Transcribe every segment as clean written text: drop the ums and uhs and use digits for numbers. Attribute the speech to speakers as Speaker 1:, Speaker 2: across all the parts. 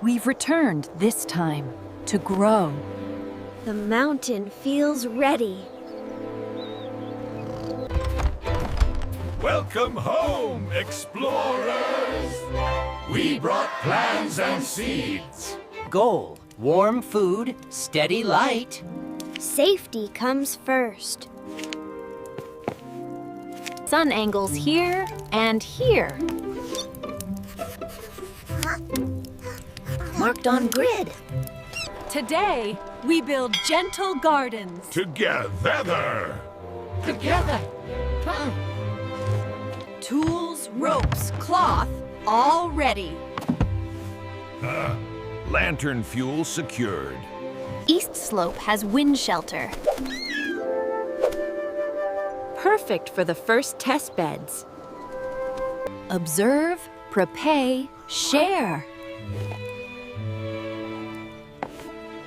Speaker 1: We've returned this time to grow.
Speaker 2: The mountain feels ready.
Speaker 3: Welcome home, explorers! We brought plants and seeds.
Speaker 4: Goal: warm food, steady light.
Speaker 2: Safety comes first.
Speaker 1: Sun angles here and here.
Speaker 2: Marked on grid.
Speaker 1: Today, we build gentle gardens.
Speaker 3: Together!
Speaker 4: Together.
Speaker 1: Tools, ropes, cloth, all ready.
Speaker 3: Lantern fuel secured.
Speaker 1: East slope has wind shelter. Perfect for the first test beds. Observe, prepare, share.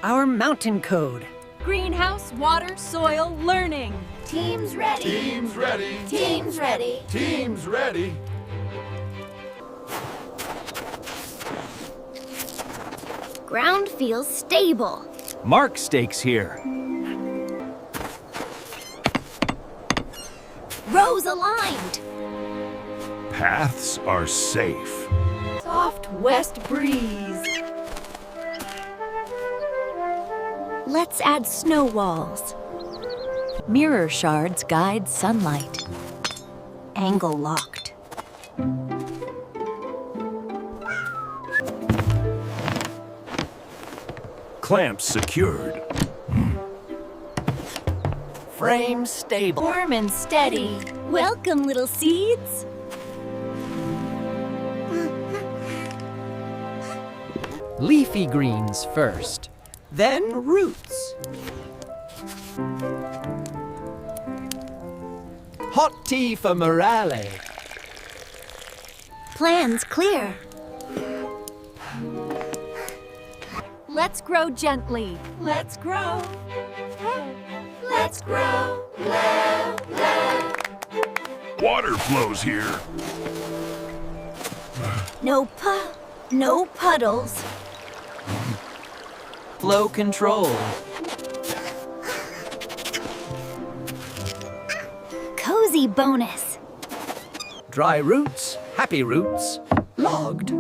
Speaker 4: Our mountain code.
Speaker 1: Greenhouse, water, soil, learning.
Speaker 2: Team's ready.
Speaker 3: Team's ready.
Speaker 2: Team's ready.
Speaker 3: Team's ready.
Speaker 2: Ground feels stable.
Speaker 4: Mark stakes here.
Speaker 2: Rows aligned.
Speaker 3: Paths are safe.
Speaker 1: Soft west breeze.
Speaker 2: Let's add snow walls.
Speaker 1: Mirror shards guide sunlight.
Speaker 2: Angle locked.
Speaker 3: Clamps secured.
Speaker 4: Frame stable.
Speaker 1: Warm and steady.
Speaker 2: Welcome, little seeds.
Speaker 4: Leafy greens first. Then roots. Hot tea for morale.
Speaker 2: Plans clear.
Speaker 1: Let's grow gently. Let's grow. Let's grow.
Speaker 3: Water flows here.
Speaker 2: No puddles.
Speaker 4: Flow control.
Speaker 2: Cozy bonus.
Speaker 4: Dry roots, happy roots. Logged.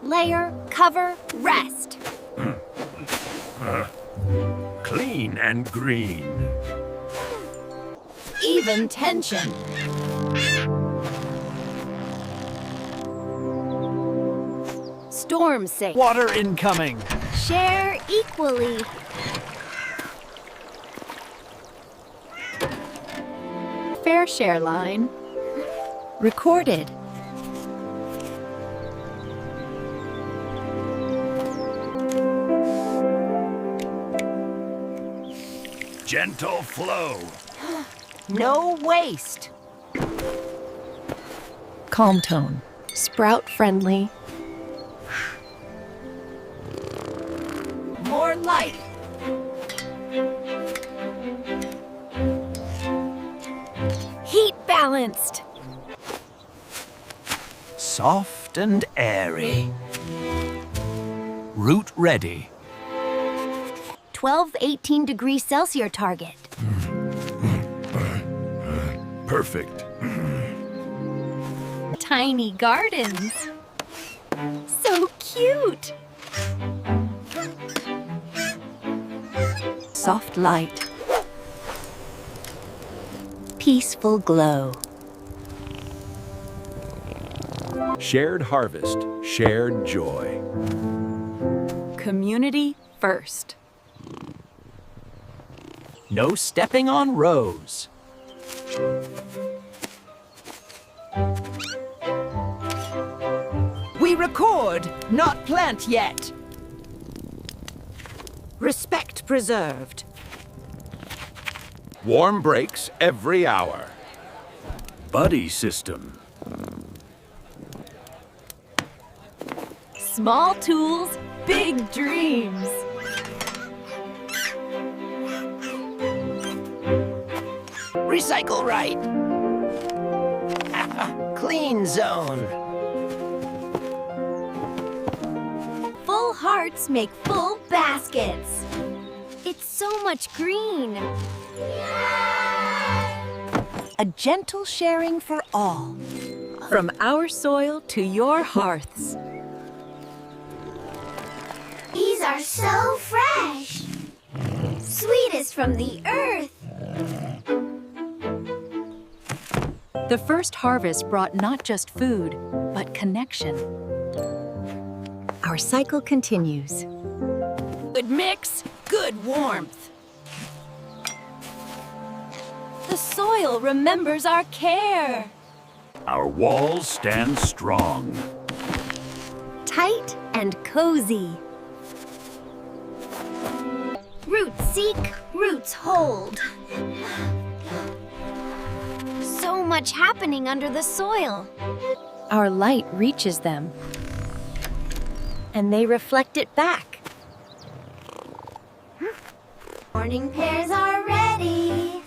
Speaker 2: Layer, cover, rest.
Speaker 3: Clean and green.
Speaker 1: Even tension. Storm safe.
Speaker 4: Water incoming.
Speaker 2: Share equally.
Speaker 1: Fair share line. Recorded.
Speaker 3: Gentle flow.
Speaker 4: No waste.
Speaker 1: Calm tone. Sprout friendly.
Speaker 4: More light.
Speaker 2: Heat balanced.
Speaker 4: Soft and airy. Root ready.
Speaker 2: 12 to 18 degrees Celsius target.
Speaker 3: Perfect.
Speaker 1: Tiny gardens.
Speaker 2: So cute.
Speaker 1: Soft light.
Speaker 2: Peaceful glow.
Speaker 3: Shared harvest, shared joy.
Speaker 1: Community first.
Speaker 4: No stepping on rows. We record, not plant yet. Respect preserved.
Speaker 3: Warm breaks every hour. Buddy system.
Speaker 1: Small tools, big dreams.
Speaker 4: Recycle right. Clean. green zone.
Speaker 2: Full hearts make full baskets. It's so much green. A gentle sharing for all.
Speaker 1: From our soil to your hearths.
Speaker 2: These are so fresh. Sweetest from the earth.
Speaker 1: The first harvest brought not just food, but connection.
Speaker 2: Our cycle continues.
Speaker 1: Good mix, good warmth.
Speaker 2: The soil remembers our care.
Speaker 3: Our walls stand strong.
Speaker 2: Tight and cozy. Roots seek, roots hold. So much happening under the soil.
Speaker 1: Our light reaches them.
Speaker 2: And they reflect it back. Morning pears are ready.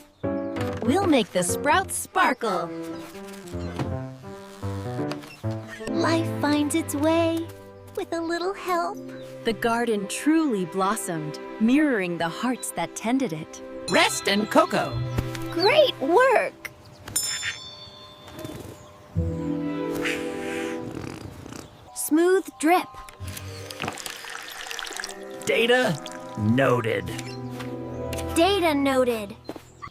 Speaker 1: We'll make the sprouts sparkle.
Speaker 2: Life finds its way with a little help.
Speaker 1: The garden truly blossomed, mirroring the hearts that tended it.
Speaker 4: Rest and cocoa.
Speaker 2: Great work! Smooth drip.
Speaker 3: Data noted.
Speaker 2: Data noted.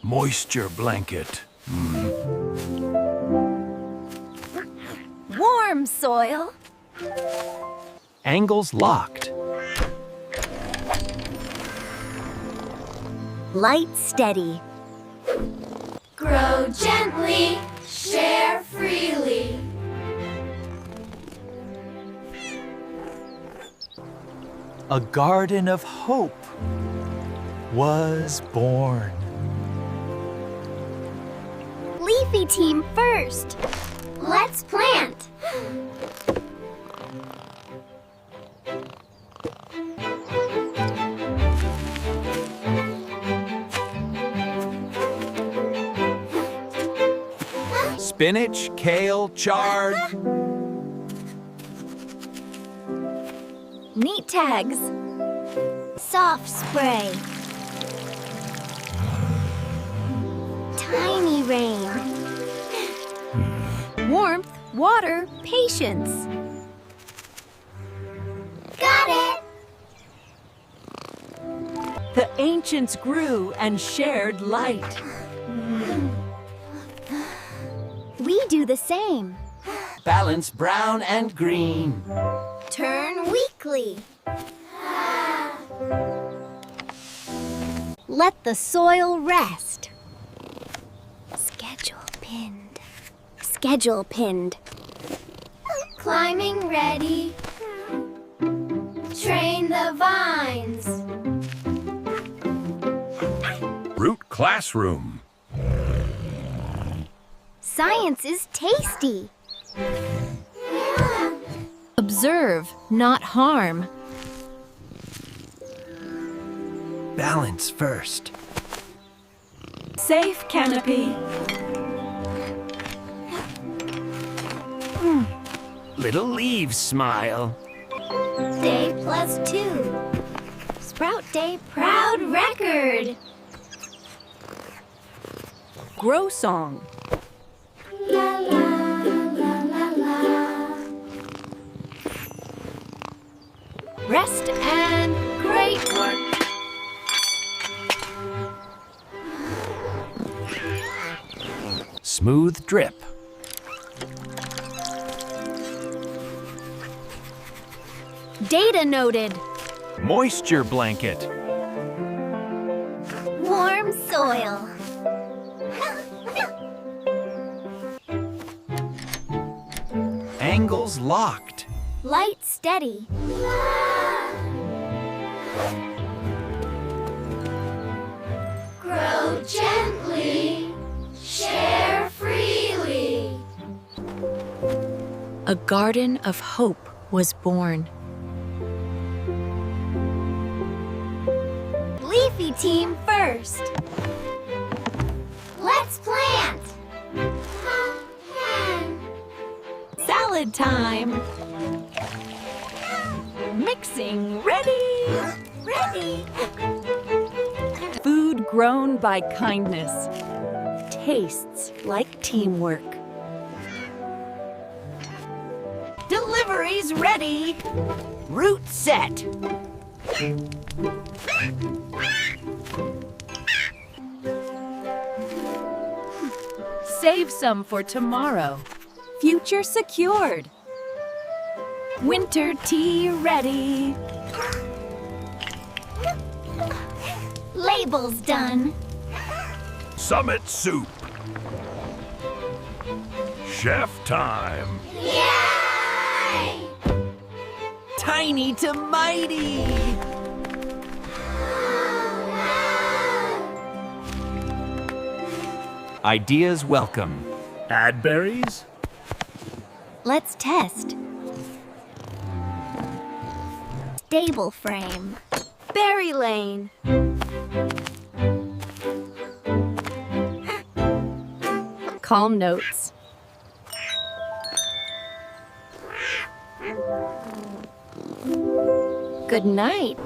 Speaker 3: Moisture blanket.
Speaker 2: Warm soil.
Speaker 4: Angles locked.
Speaker 2: Light steady. Grow gently, share freely.
Speaker 5: A garden of hope was born.
Speaker 2: Leafy team first. Let's plant.
Speaker 5: Spinach, kale, chard.
Speaker 2: Neat tags. Soft spray. Tiny rain. Warmth, water, patience. Got it!
Speaker 1: The ancients grew and shared light.
Speaker 2: We do the same.
Speaker 4: Balance brown and green.
Speaker 2: Turn weekly. Let the soil rest. Schedule pinned. Schedule pinned. Climbing ready. Train the vines.
Speaker 3: Root classroom.
Speaker 2: Science is tasty.
Speaker 1: Observe, not harm.
Speaker 4: Balance first.
Speaker 1: Safe canopy.
Speaker 4: Little leaves smile.
Speaker 2: Day +2. Sprout Day proud record.
Speaker 1: Grow song.
Speaker 2: La la la la la.
Speaker 1: Rest and
Speaker 2: Great work.
Speaker 4: Smooth drip.
Speaker 2: Data noted.
Speaker 5: Moisture blanket.
Speaker 2: Warm soil.
Speaker 5: Angles locked.
Speaker 2: Light steady. Grow gently. Share freely.
Speaker 1: A garden of hope was born.
Speaker 2: Leafy team first. Let's plant.
Speaker 1: Salad time! Mixing ready!
Speaker 2: Ready.
Speaker 1: Food grown by kindness. Tastes like teamwork.
Speaker 4: Delivery's ready. Route set.
Speaker 1: Save some for tomorrow. Future secured. Winter tea ready.
Speaker 2: Labels done.
Speaker 3: Summit soup. Chef time.
Speaker 2: Yay!
Speaker 4: Tiny to mighty.
Speaker 5: Ideas welcome.
Speaker 3: Add berries.
Speaker 2: Let's test. Stable frame. Berry lane.
Speaker 1: Calm notes. Good night.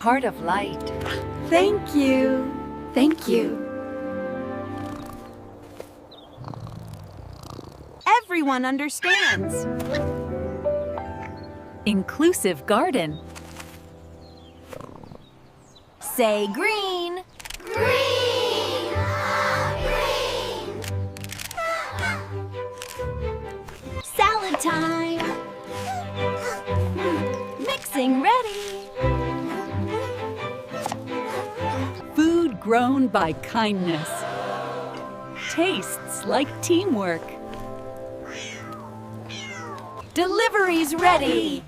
Speaker 1: Heart of light. Thank you. Thank you.
Speaker 4: Everyone understands.
Speaker 1: Inclusive garden.
Speaker 4: Say green.
Speaker 2: Green! Green! Salad time.
Speaker 1: Mixing ready. Food grown by kindness. Tastes like teamwork.
Speaker 4: Delivery's ready.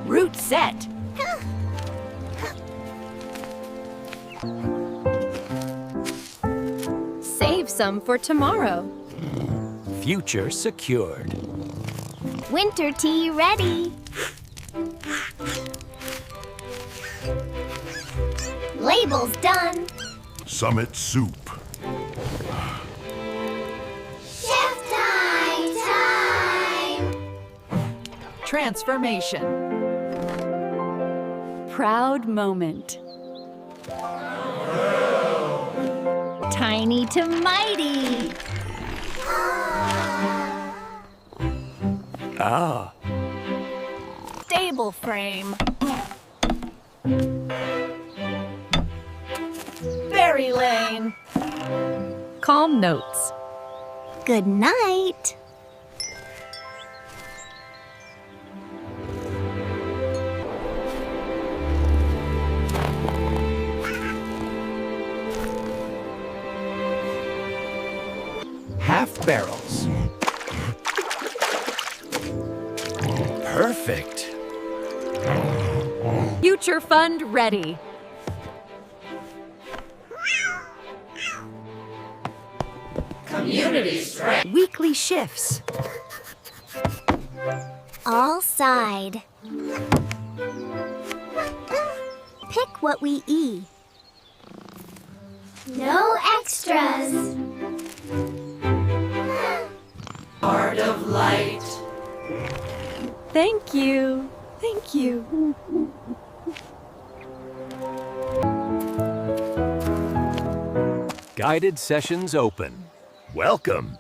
Speaker 4: Route set.
Speaker 1: Save some for tomorrow.
Speaker 5: Future secured.
Speaker 2: Winter tea ready. Labels done.
Speaker 3: Summit soup.
Speaker 2: Chef time!
Speaker 4: Transformation.
Speaker 1: Proud moment.
Speaker 2: Tiny to mighty.
Speaker 5: Ah,
Speaker 1: Stable frame.
Speaker 4: Berry lane.
Speaker 1: Calm notes.
Speaker 2: Good night.
Speaker 5: half barrels. Perfect.
Speaker 1: Future fund ready.
Speaker 4: Community strength. Weekly shifts.
Speaker 2: All side. Pick what we eat. No extras.
Speaker 4: Heart of light.
Speaker 1: Thank you. Thank you.
Speaker 5: Guided sessions open.
Speaker 3: Welcome.